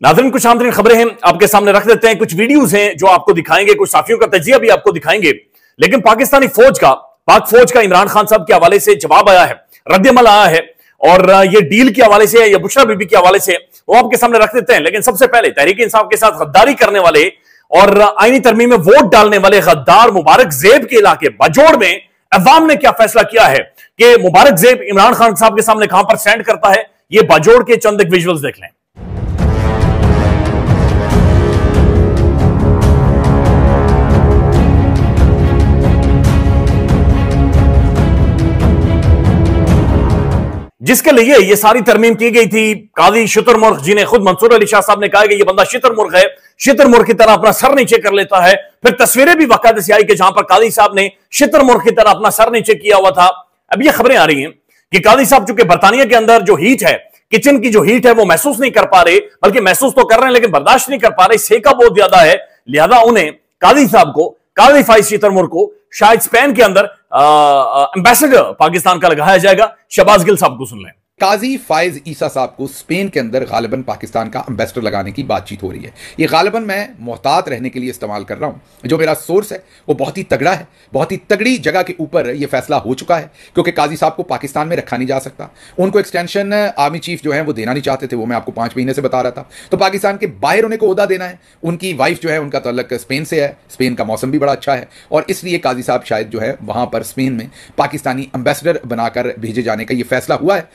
नाज़रीन, कुछ आमतरीन खबरें हैं आपके सामने रख देते हैं। कुछ वीडियोस हैं जो आपको दिखाएंगे, कुछ साफियों का तजिया भी आपको दिखाएंगे। लेकिन पाकिस्तानी फौज का, पाक फौज का इमरान खान साहब के हवाले से जवाब आया है, रद्दअमल आया है, और ये डील के हवाले से या बुशरा बीबी के हवाले से वो आपके सामने रख देते हैं। लेकिन सबसे पहले तहरीक इंसाफ के साथ गद्दारी करने वाले और आईनी तरमीम में वोट डालने वाले गद्दार मुबारक ज़ेब के इलाके बाजोड़ में अवाम ने क्या फैसला किया है कि मुबारक ज़ेब इमरान खान साहब के सामने कहां पर स्टैंड करता है। ये बाजोड़ के चंद एक विजुअल्स देख लें। जिसके लिए ये सारी तरमीम की गई थी, काजी शुतुरमुर्ग जी ने खुद मंसूर अली शाह साहब ने कहा कि ये बंदा शुतुरमुर्ग है, शुतुरमुर्ग की तरह अपना सर नीचे कर लेता है। फिर तस्वीरें भी बाकायदे से आई कि जहां पर काजी साहब ने शुतुरमुर्ग की तरह अपना सर नीचे किया हुआ था। अब ये खबरें आ रही हैं कि काजी साहब चूंकि बरतानिया के अंदर जो हीट है, किचन की जो हीट है वो महसूस नहीं कर पा रहे, बल्कि महसूस तो कर रहे हैं लेकिन बर्दाश्त नहीं कर पा रहे, सेका बहुत ज्यादा है। लिहाजा उन्हें काजी साहब को, काजी फाइज शुतुरमुर्ग को शायद स्पेन के अंदर एम्बेसडर पाकिस्तान का लगाया जाएगा। शहबाज गिल साहब को सुन लें। काजी फाइज ईसा साहब को स्पेन के अंदर गालिबन पाकिस्तान का एम्बेसडर लगाने की बातचीत हो रही है। ये गालिबन मैं मोहतात रहने के लिए इस्तेमाल कर रहा हूं। जो मेरा सोर्स है वो बहुत ही तगड़ा है, बहुत ही तगड़ी जगह के ऊपर यह फैसला हो चुका है, क्योंकि काजी साहब को पाकिस्तान में रखा नहीं जा सकता। उनको एक्सटेंशन आर्मी चीफ जो है वो देना नहीं चाहते थे, वो मैं आपको 5 महीने से बता रहा था। तो पाकिस्तान के बाहर उन्हें को ओहदा देना है। उनकी वाइफ जो है उनका तल्लक स्पेन से है, स्पेन का मौसम भी बड़ा अच्छा है, और इसलिए काजी साहब शायद जो है वहां पर स्पेन में पाकिस्तानी एम्बेसडर बनाकर भेजे जाने का यह फैसला हुआ है।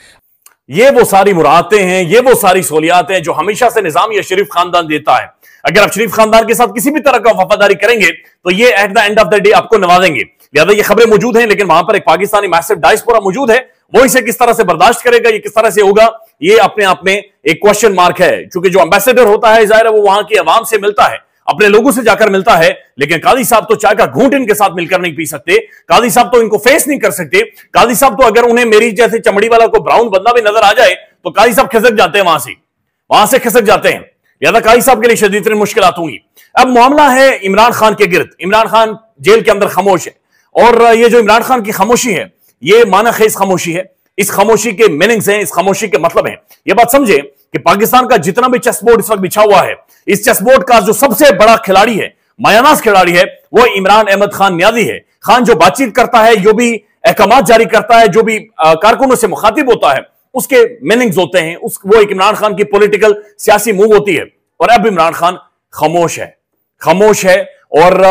ये वो सारी मुरादें हैं, ये वो सारी सहूलियात हैं जो हमेशा से निजाम या शरीफ खानदान देता है। अगर आप शरीफ खानदान के साथ किसी भी तरह का वफादारी करेंगे तो ये at the end of the day आपको नवाजेंगे। लिहाजा ये खबरें मौजूद हैं, लेकिन वहां पर एक पाकिस्तानी मैसिव डायस्पोरा मौजूद है, वो इसे किस तरह से बर्दाश्त करेगा, ये किस तरह से होगा, ये अपने आप में एक क्वेश्चन मार्क है। क्योंकि जो एम्बेसडर होता है जाहिर है वो वहां की अवाम से मिलता है, अपने लोगों से जाकर मिलता है। लेकिन काजी साहब तो चाय का घूंट इनके साथ मिलकर नहीं पी सकते, काजी साहब तो इनको फेस नहीं कर सकते। काजी साहब तो अगर उन्हें मेरी जैसे चमड़ी वाला को ब्राउन बंदा भी नजर आ जाए तो काजी साहब खिसक जाते हैं, वहां से खिसक जाते हैं। लिहाजा काजी साहब के लिए शदीद मुश्किलात होंगी। अब मामला है इमरान खान के गिर्द। इमरान खान जेल के अंदर खामोश है, और ये जो इमरान खान की खामोशी है ये माना खेज खामोशी है। इस खामोशी के मीनिंग्स हैं, इस खामोशी के मतलब हैं। यह बात समझे कि पाकिस्तान का जितना भी चेस बोर्ड इस वक्त बिछा हुआ है, इस चेस बोर्ड का जो सबसे बड़ा खिलाड़ी है, मायानाज खिलाड़ी है, वो इमरान अहमद खान न्याजी है। खान जो बातचीत करता है, जो भी अहकामात जारी करता है, जो भी कारकुनों से मुखातिब होता है, उसके मीनिंग्स होते हैं। वो एक इमरान खान की पॉलिटिकल सियासी मूव होती है। और अब इमरान खान खामोश है, खामोश है। और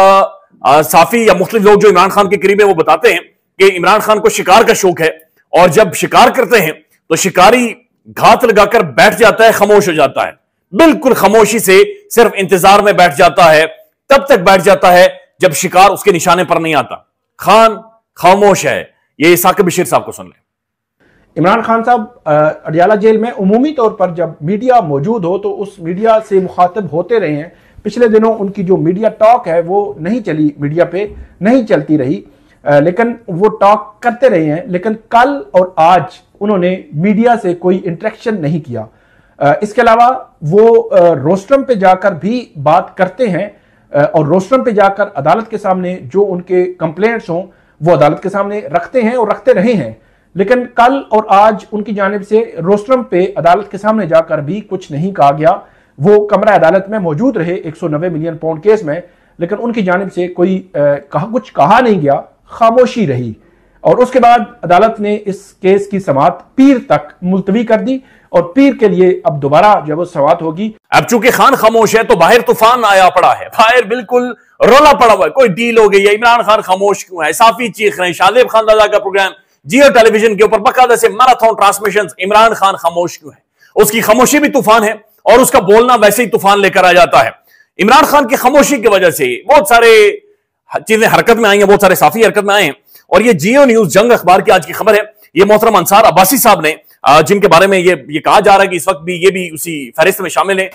साफी या मुख्तलिफ लोग जो इमरान खान के करीब है वो बताते हैं कि इमरान खान को शिकार का शौक है, और जब शिकार करते हैं तो शिकारी घात लगाकर बैठ जाता है, खामोश हो जाता है, बिल्कुल खामोशी से सिर्फ इंतजार में बैठ जाता है। तब तक बैठ जाता है जब शिकार उसके निशाने पर नहीं आता। खान खामोश है। ये साकिब बशीर साहब को सुन लें। इमरान खान साहब अडियाला जेल में उमूमी तौर पर जब मीडिया मौजूद हो तो उस मीडिया से मुखातिब होते रहे हैं। पिछले दिनों उनकी जो मीडिया टॉक है वो नहीं चली, मीडिया पे नहीं चलती रही, लेकिन वो टॉक करते रहे हैं। लेकिन कल और आज उन्होंने मीडिया से कोई इंटरेक्शन नहीं किया। इसके अलावा वो रोस्ट्रम पे जाकर भी बात करते हैं, और रोस्ट्रम पे जाकर अदालत के सामने जो उनके कंप्लेंट्स हों वो अदालत के सामने रखते हैं और रखते रहे हैं। लेकिन कल और आज उनकी जानिब से रोस्ट्रम पे अदालत के सामने जाकर भी कुछ नहीं कहा गया। वो कमरा अदालत में मौजूद रहे 190 मिलियन पाउंड केस में, लेकिन उनकी जानिब से कोई कुछ कहा नहीं गया, खामोशी रही। और उसके बाद अदालत ने इस केस की समाअत पीर तक मुलतवी कर दी, और पीर के लिए अब दोबारा जब वो समाअत होगी। अब चूंकि खान खामोश है तो बाहर तूफान आया पड़ा है, बाहर बिल्कुल रोला पड़ा हुआ है, कोई डील हो गई है। इमरान खान खामोश क्यों है? साफी चीख रहे हैं। शादेब खान दादा का प्रोग्राम जियो टेलीविजन के ऊपर बाकायदा से मैराथन ट्रांसमिशन। इमरान खान खामोश क्यों है? उसकी खामोशी भी तूफान है, और उसका बोलना वैसे ही तूफान लेकर आ जाता है। इमरान खान की खामोशी की वजह से बहुत सारे चीजें हरकत में आई हैं, बहुत सारे साफी हरकत में आए हैं। और ये जियो न्यूज जंग अखबार की आज की खबर है। ये मोहतरम अंसार अब्बासी साहब ने, जिनके बारे में ये कहा जा रहा है कि इस वक्त भी ये भी उसी फहरिस्त में शामिल है,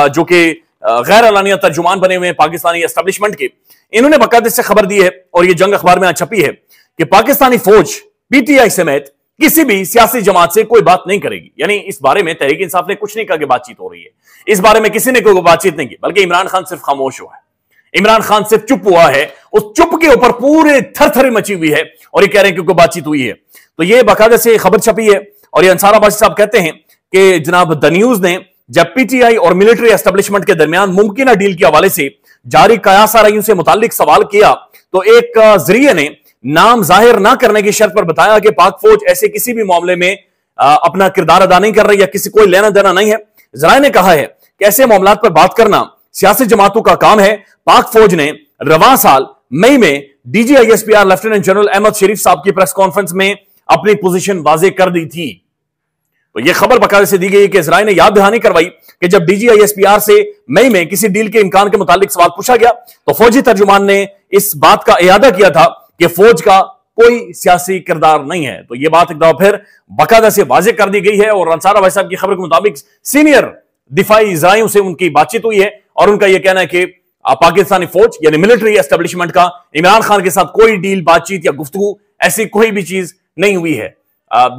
जो कि गैर अलानिया तर्जुमान बने हुए हैं पाकिस्तानी एस्टेब्लिशमेंट के। इन्होंने बाकायदे से खबर दी है, और ये जंग अखबार में आज छपी है कि पाकिस्तानी फौज पीटीआई समेत किसी भी सियासी जमात से कोई बात नहीं करेगी। यानी इस बारे में तहरीक इंसाफ ने कुछ नहीं कहा कि बातचीत हो रही है, इस बारे में किसी ने कोई बातचीत नहीं की, बल्कि इमरान खान सिर्फ खामोश हुआ है। इमरान खान सिर्फ चुप हुआ है। उस चुप के ऊपर पूरे थरथरे मची हुई है, और ये कह रहे हैं क्योंकि बातचीत हुई है। तो ये बाकायदे से खबर छपी है, और ये अंसार अब्बासी साहब कहते हैं कि जनाब द न्यूज ने जब पीटीआई और मिलिट्री एस्टेब्लिशमेंट के दरमियान मुमकिन डील के हवाले से जारी कयास आराइयों से मुतालिक सवाल किया तो एक जरिए ने नाम जाहिर ना करने की शर्त पर बताया कि पाक फौज ऐसे किसी भी मामले में अपना किरदार अदा नहीं कर रही या किसी कोई लेना देना नहीं है। जराए ने कहा है कि ऐसे मामलात पर बात करना सियासी जमातों का काम है। पाक फौज ने रवां साल मई में डीजीआईएसपीआर लेफ्टिनेंट जनरल अहमद शरीफ साहब की प्रेस कॉन्फ्रेंस में अपनी पोजीशन वाजे कर दी थी। तो यह खबर बकायदे से दी गई कि इजराइल ने याद दहानी करवाई कि जब डीजीआईएसपीआर से मई में किसी डील के इम्कान के मुतालिक सवाल पूछा गया तो फौजी तर्जुमान ने इस बात का इयादा किया था कि फौज का कोई सियासी किरदार नहीं है। तो यह बात एक दफा फिर बकायदा से वाजे कर दी गई है और अंसारा भाई साहब की खबर के मुताबिक सीनियर दिफाई इजराइयों से उनकी बातचीत हुई है और उनका यह कहना है कि पाकिस्तानी फौज यानी मिलिट्री एस्टेब्लिशमेंट का इमरान खान के साथ कोई डील, बातचीत या गुफ्तगू ऐसी कोई भी चीज नहीं हुई है।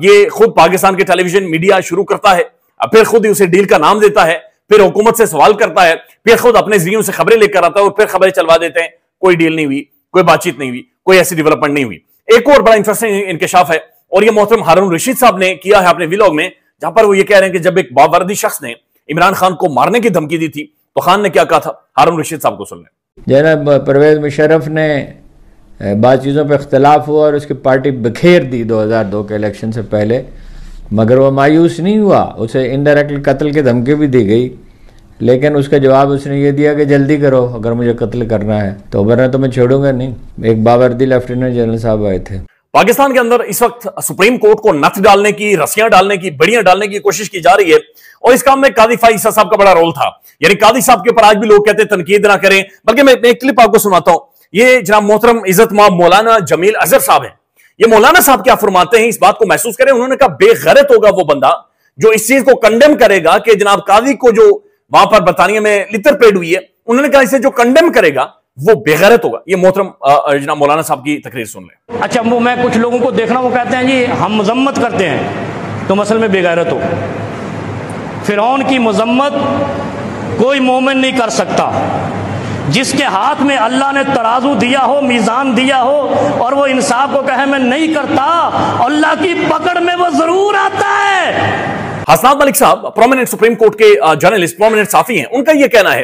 ये खुद पाकिस्तान के टेलीविजन मीडिया शुरू करता है, फिर खुद ही उसे डील का नाम देता है, फिर हुकूमत से सवाल करता है, फिर खुद अपने जरियों से खबरें लेकर आता है और फिर खबरें चलवा देते हैं कोई डील नहीं हुई, कोई बातचीत नहीं हुई, कोई ऐसी डेवलपमेंट नहीं हुई। एक और बड़ा इंटरेस्टिंग इंकशाफ है और ये मोहतरम हारून रशीद साहब ने किया है अपने व्लॉग में, जहां पर वो ये कह रहे हैं कि जब एक बावर्दी शख्स ने इमरान खान को मारने की धमकी दी थी तो खान ने क्या कहा था। हारून रशीद साहब को सुन लें। जनाब परवेज मुशर्रफ ने बात चीज़ों पर इख्तलाफ हुआ और उसकी पार्टी बखेर दी 2002 के इलेक्शन से पहले, मगर वो मायूस नहीं हुआ। उसे इनडायरेक्टली कत्ल की धमकी भी दी गई, लेकिन उसका जवाब उसने ये दिया कि जल्दी करो अगर मुझे कत्ल करना है, तो वरना तो मैं छोड़ूंगा नहीं। एक बावर्दी लेफ्टिनेंट जनरल साहब आए थे। पाकिस्तान के अंदर इस वक्त सुप्रीम कोर्ट को नथ डालने की, रस्सियां डालने की, बड़ियां डालने की कोशिश की जा रही है और इस काम में कादी फाइसा साहब का बड़ा रोल था। यानी कादी साहब के ऊपर आज भी लोग कहते हैं तनकीद ना करें, बल्कि मैं एक क्लिप आपको सुनाता हूं। ये जनाब मोहतरम इज्जत माब मौलाना जमील अजहर साहब हैं। ये मौलाना साहब क्या फरमाते हैं, इस बात को महसूस करें। उन्होंने कहा बेगैरत होगा वो बंदा जो इस चीज को कंडेम करेगा कि जनाब कादी को जो वहां पर बरतानिया में लितर पेड हुई है, उन्होंने कहा इसे जो कंडेम करेगा वो बेगैरत होगा। ये मोहतरम जनाब मौलाना साहब की तकरीर सुन लें। अच्छा, वो मैं कुछ लोगों को देख रहा हूं, वो कहते हैं जी हम मजम्मत करते हैं तो मसल में बेगैरत हो। फिरौन की मजम्मत कोई मोमिन नहीं कर सकता। जिसके हाथ में अल्लाह ने तराजू दिया हो, मीज़ान दिया हो और वो इंसाफ को कहे मैं नहीं करता, अल्लाह की पकड़ में वो जरूर आता है। हसनात मलिक साहब प्रोमिनेंट सुप्रीम कोर्ट के जर्नलिस्ट, प्रोमिनेंट साफी हैं। उनका यह कहना है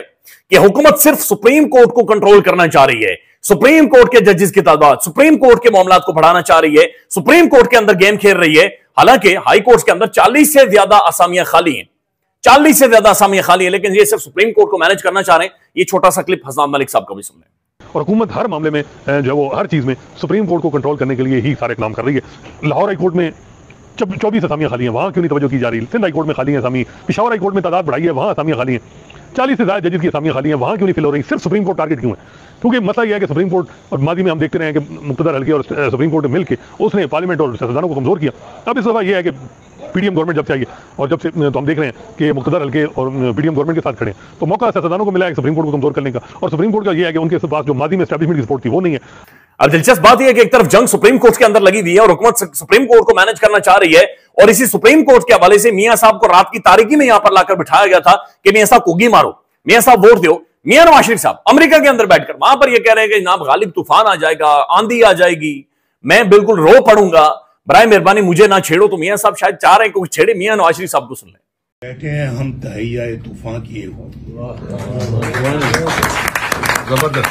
कि हुकूमत सिर्फ सुप्रीम कोर्ट को कंट्रोल करना चाह रही है, सुप्रीम कोर्ट के जजेस की तादाद, सुप्रीम कोर्ट के मामलात को बढ़ाना चाह रही है, सुप्रीम कोर्ट के अंदर गेम खेल रही है। हालांकि हाई कोर्ट के अंदर 40 से ज्यादा असामियां खाली हैं, 40 से ज्यादा असामियां खाली है, लेकिन ये सिर्फ सुप्रीम कोर्ट को मैनेज करना चाह रहे हैं। ये छोटा सा क्लिप हसनात मलिक साहब का भी सुन लें। और हुकूमत हर मामले में जो वो हर चीज में सुप्रीम कोर्ट को कंट्रोल करने के लिए ही सारे काम कर रही है। लाहौर हाई कोर्ट में 24 असामियां खाली हैं, वहां क्यों नहीं तवज्जो की जा रही? सिंध हाई कोर्ट में खाली है असामी, पिशावर हाई कोर्ट में तादाद बढ़ाई है, वहां असामियां खाली हैं। 40 से ज्यादा जजेस की असामियां खाली हैं, वहां क्यों नहीं फिल हो रही? सिर्फ सुप्रीम कोर्ट टारगेट क्यों है? क्योंकि मसला यह है कि सुप्रीम कोर्ट, और माजी में हम देखते रहे कि मुक़्तदर हल्के और सुप्रीम कोर्ट ने मिलकर उसने पार्लियामेंट और सियासतदानों को कमजोर किया। अब इस दफा यह है कि पीडीएम गवर्नमेंट जब से आई है और जब से तो हम देख रहे हैं कि मुक़्तदर हल्के और पीडीएम गवर्नमेंट के साथ खड़े हैं, तो मौका सियासतदानों को मिला है सुप्रीम कोर्ट को कमजोर करने का। और सुप्रीम कोर्ट का यह है कि उनके पास जो माजी में एस्टैब्लिशमेंट की सपोर्ट थी वो नहीं है। अब दिलचस्प बात यह है कि एक तरफ जंग सुप्रीम कोर्ट के अंदर लगी हुई है और हुकूमत सुप्रीम कोर्ट को मैनेज करना चाह रही है, और इसी सुप्रीम कोर्ट के हवाले से मियां साहब को रात की तारीकी में यहां पर लाकर बिठाया गया था कि मियां साहब कुगी मारो, मियां साहब वोट दो। मियां नवाज शरीफ साहब अमेरिका के अंदर बैठकर वहां पर यह कह रहे हैं कि जनाब गालिब तूफान आ जाएगा, आंधी आ जाएगी, मैं बिल्कुल रो पड़ूंगा, बराए मेहरबानी मुझे ना छेड़ो। तो मियां साहब शायद चाह रहे हैं कि छेड़े। मियां नवाज शरीफ साहब को सुन लें। बैठे हैं हम तहैया तूफान किए हो, जबरदस्त।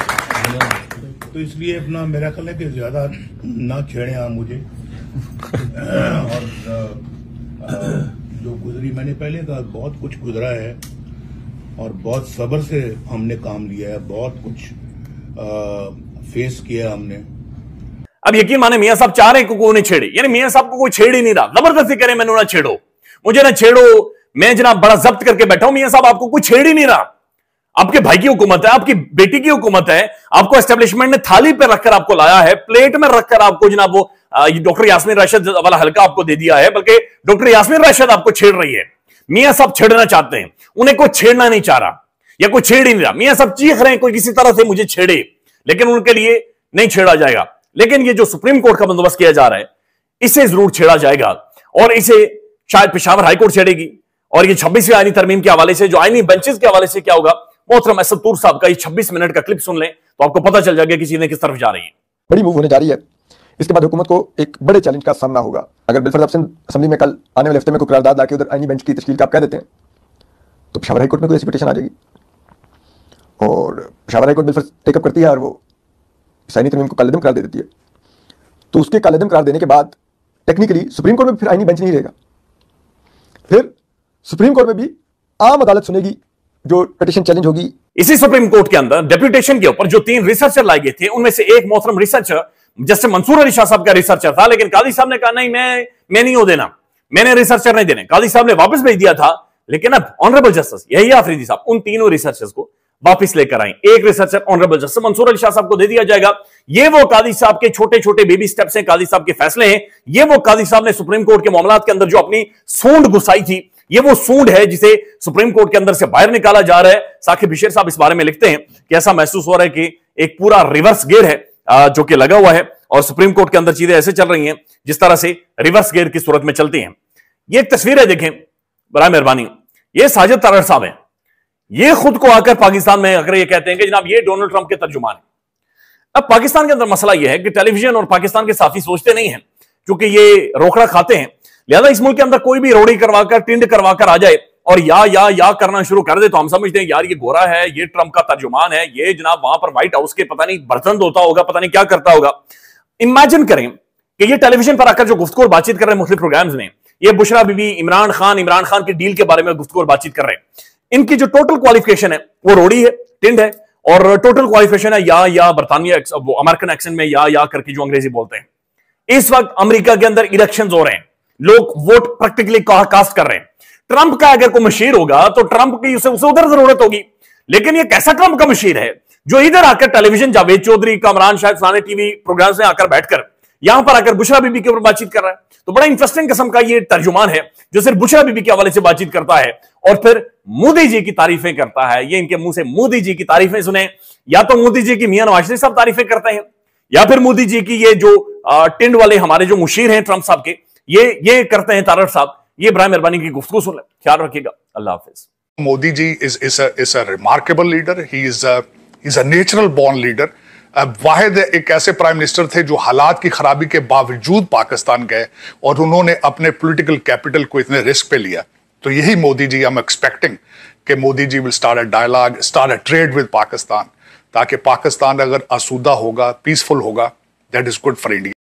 तो इसलिए अपना मेरा ख्याल है कि ज्यादा ना छेड़े आप मुझे। और जो गुजरी, मैंने पहले कहा बहुत कुछ गुजरा है और बहुत सब्र से हमने काम लिया है, बहुत कुछ फेस किया हमने। अब यकीन माने मियां साहब चाह रहे हैं कि कोई नहीं छेड़े, यानी मियां साहब को कोई छेड़ ही नहीं रहा, जबरदस्ती करे मैंने ना छेड़ो, मुझे ना छेड़ो, मैं जनाब बड़ा जब्त करके बैठा हूं। मियां साहब आपको कोई छेड़ ही नहीं रहा। आपके भाई की हुकूमत है, आपकी बेटी की हुकूमत है, आपको एस्टेब्लिशमेंट ने थाली पर रखकर आपको लाया है, प्लेट में रखकर आपको जनाब वो डॉक्टर यास्मीन राशिद वाला हल्का आपको दे दिया है, बल्कि डॉक्टर यास्मीन राशिद आपको छेड़ रही है। मियां साहब छेड़ना चाहते हैं, उन्हें कोई छेड़ना नहीं चाह रहा या कोई छेड़ ही नहीं रहा। मियां साहब चीख रहे हैं कोई किसी तरह से मुझे छेड़े, लेकिन उनके लिए नहीं छेड़ा जाएगा। लेकिन ये जो सुप्रीम कोर्ट का बंदोबस्त किया जा रहा है, इसे जरूर छेड़ा जाएगा और इसे शायद पेशावर हाईकोर्ट छेड़ेगी। और ये 26वीं आईनी तरमीम के हवाले से, जो आईनी बेंचेस के हवाले से क्या होगा, मोहतरम असद तूर साहब का ये 26 मिनट का क्लिप सुन लें तो आपको पता चल जाएगा कि चीजें किस तरफ जा रही हैं। बड़ी मूव होने जा रही है। इसके बाद हुकूमत को एक बड़े चैलेंज का सामना होगा। अगर बिलफर्ज सिंध असेंबली में कल आने वाले हफ्ते में कोई करारदाद लाके उधर आईनी बेंच की तश्कील का आप कह देते हैं तो पेशावर हाई कोर्ट में कोई ऐसी पिटीशन आ जाएगी और Peshawar high court bill take up करती है और वो आईनी तरमीम को कालेदम करार दे देती है, तो उसके कालेदम करार देने के बाद टेक्निकली सुप्रीम कोर्ट में फिर आईनी बेंच नहीं रहेगा, फिर सुप्रीम कोर्ट में भी आम अदालत सुनेगी जो पिटीशन चैलेंज होगी। इसी सुप्रीम कोर्ट के अंदर डेप्यूटेशन के ऊपर जो 3 रिसर्चर लाए गए थे, उनमें से एक मोहतरम रिसर्चर जैसे मंसूर अली शाह साहब का रिसर्चर था, लेकिन कादी साहब ने कहा नहीं, मैं नहीं हो देना, मैंने रिसर्चर नहीं देने। कादी साहब ने वापस भेज दिया था, लेकिन अब ऑनरेबल जस्टिस यही आफरीदी साहब उन तीनों रिसर्चर्स को वापस लेकर आए। एक researcher honourable justice Mansoor Ali Shah साहब को दे दिया जाएगा। ये वो कादी साहब के छोटे छोटे बेबी स्टेप्स हैं, कादी साहब के फैसले हैं। ये वो कादी साहब ने सुप्रीम कोर्ट के मामलात के अंदर जो अपनी सूंड घुसाई थी, ये वो सूंड है जिसे सुप्रीम कोर्ट के अंदर से बाहर निकाला जा रहा है। साकिब बिशीर साहब इस बारे में लिखते हैं कि ऐसा महसूस हो रहा है कि एक पूरा रिवर्स गियर है जो कि लगा हुआ है और सुप्रीम कोर्ट के अंदर चीजें ऐसे चल रही हैं जिस तरह से रिवर्स गियर की सूरत में चलती हैं। ये एक तस्वीर है, देखें बराए मेहरबानी, ये साजिद तारड़ साहब हैं। ये खुद को आकर पाकिस्तान में आकर ये कहते हैं कि जनाब ये डोनाल्ड ट्रंप के तर्जुमान है। अब पाकिस्तान के अंदर मसला यह है कि टेलीविजन और पाकिस्तान के साथी सोचते नहीं हैं, क्योंकि ये रोकड़ा खाते हैं, लिहाजा इस मुल्क के अंदर कोई भी रोड़ी करवाकर टिंड करवाकर आ जाए और या करना शुरू कर दे तो हम समझते हैं यार ये गोरा है, ये ट्रंप का तर्जुमान है, ये जनाब वहां पर व्हाइट हाउस के पता नहीं बर्तन धोता होगा, पता नहीं क्या करता होगा। इमेजिन करें कि ये टेलीविजन पर आकर जो गुफ्तगू और बातचीत कर रहे हैं मुख्तलिफ प्रोग्राम्स में, ये बुशरा बीबी, इमरान खान की डील के बारे में गुफ्तगू और बातचीत कर रहे हैं। इनकी जो टोटल क्वालिफिकेशन है वो रोड़ी है, टिंड है, और टोटल क्वालिफिकेशन है या बरतानिया अमेरिकन एक्सेंट में या करके जो अंग्रेजी बोलते हैं। इस वक्त अमेरिका के अंदर इलेक्शंस हो रहे हैं, लोग वोट प्रैक्टिकली कास्ट कर रहे हैं। ट्रंप का अगर कोई मशीर होगा तो ट्रंप की उसे उधर जरूरत होगी, लेकिन ये कैसा ट्रंप का मशीर है जो इधर आकर टेलीविजन जावेद चौधरी, कामरान शायद फलाने टीवी प्रोग्राम्स में आकर बैठकर यहां पर आकर बुशरा बीबी के ऊपर बातचीत कर रहा है। तो बड़ा इंटरेस्टिंग किस्म का ये तर्जुमान है जो सिर्फ बुशरा बीबी के हवाले से बातचीत करता है और फिर मोदी जी की तारीफें करता है। ये इनके मुंह से मोदी जी की तारीफें सुने, या तो मोदी जी की मियां नवाज शरीफ साहब तारीफें करते हैं, या फिर मोदी जी की ये जो टिंड वाले हमारे जो मुशीर हैं ट्रंप साहब के, ये करते हैं तारड़ साहब। ये बराए मेहरबानी की गुफ्तगू सुन ले, ख्याल रखिएगा। अल्लाह हाफिज। Modi ji is a remarkable leader. He's a natural born leader. वाहिद एक ऐसे प्राइम मिनिस्टर थे जो हालात की खराबी के बावजूद पाकिस्तान गए और उन्होंने अपने पॉलिटिकल कैपिटल को इतने रिस्क पे लिया। तो यही Modi ji, I am expecting कि Modi ji will start a dialogue, start a trade with Pakistan, ताकि पाकिस्तान अगर आसूदा होगा, पीसफुल होगा, that is good for India.